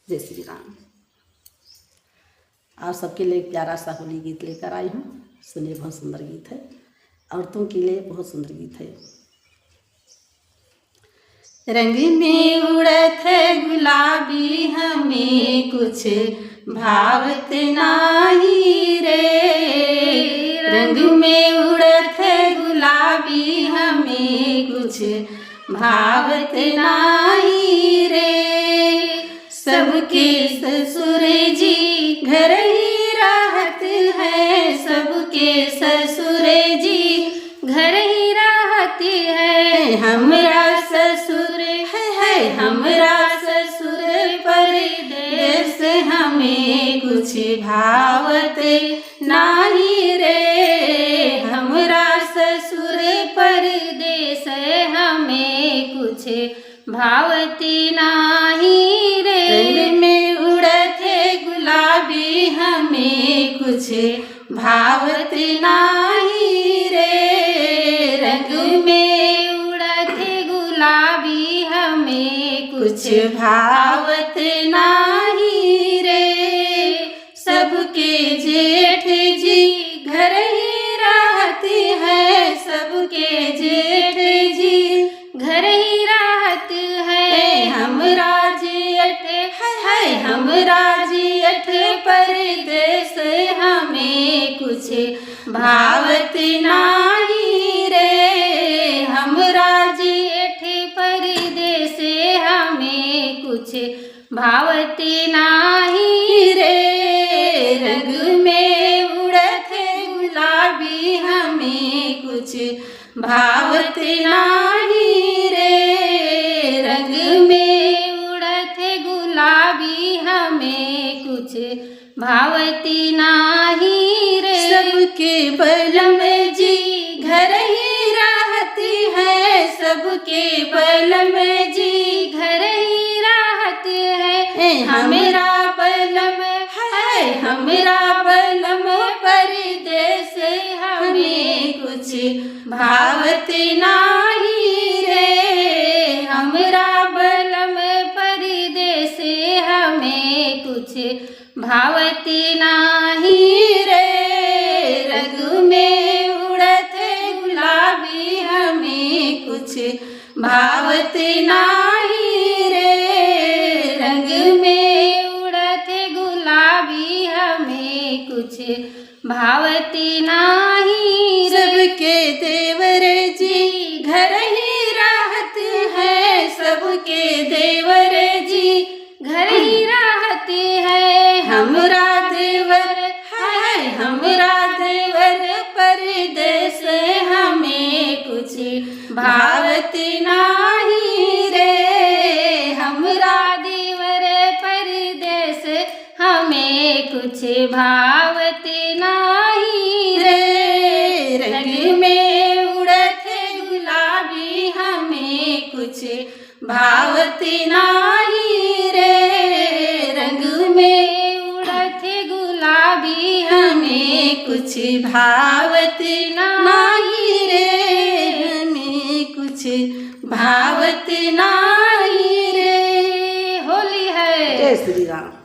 जय श्री राम। आप सबके लिए प्यारा सा होली गीत लेकर आई हूँ। सुनिए, बहुत सुंदर गीत है, औरतों के लिए बहुत सुंदर गीत है। रंग में उड़त है गुलाबी, हमें कुछ भावत नाही रे। रंग में उड़त है गुलाबी, हमें कुछ भावत नाही रे। सबके ससुर जी घर ही राहत है, सबके ससुर जी घर ही राहत है। हमरा ससुर है, हमरा ससुर परदेस, हमें कुछ भावत नाही रे। हमरा ससुर परदेस, हमें कुछ भावती नाही रे। रंग में उड़त है गुलाबी, हमें कुछ भावत नाही रे। रंग में उड़त है गुलाबी, हमें कुछ भावत नाही रे। सबके जेठ जी घर ही राहत है, सबके जेठ जी घर ही राहत है। हमरा जेठ है, हमरा जेठ परदेस, हमें कुछ भावत नाही रे। हमरा जेठ परदेस, हमें कुछ भावत नाही रे। रंग में उड़त है गुलाबी, हमें कुछ भावत नाही रे। रंग में उड़त है गुलाबी, हमें कुछ भावती नाही रे। सबके बलम जी घर ही राहत है, सबके बलम जी घर ही राहत है। हमरा बलम है, हमरा बलम परदेस, हमें कुछ भावत नाही रे। हमरा बलम परदेस, हमें कुछ भावती नाही रे। रंग में उड़त है गुलाबी, हमें कुछ भावत नाही रे। रंग में उड़त है गुलाबी, हमें कुछ भावती नाही रे। सबके देवर जी घर ही राहत है, सबके देवर जी घर ही राहत है। हमरा देवर है, हमरा देवर परदेस, हमें कुछ भावत नाही रे। हमरा देवर परदेस, हमें कुछ भावत नाही रे। रंग में उड़त है गुलाबी, हमें कुछ भावत नाही रे। रंग में उड़त है गुलाबी, हमें कुछ भावत नाही रे। हमें कुछ भावत नाही रे। होली है। जय श्री राम।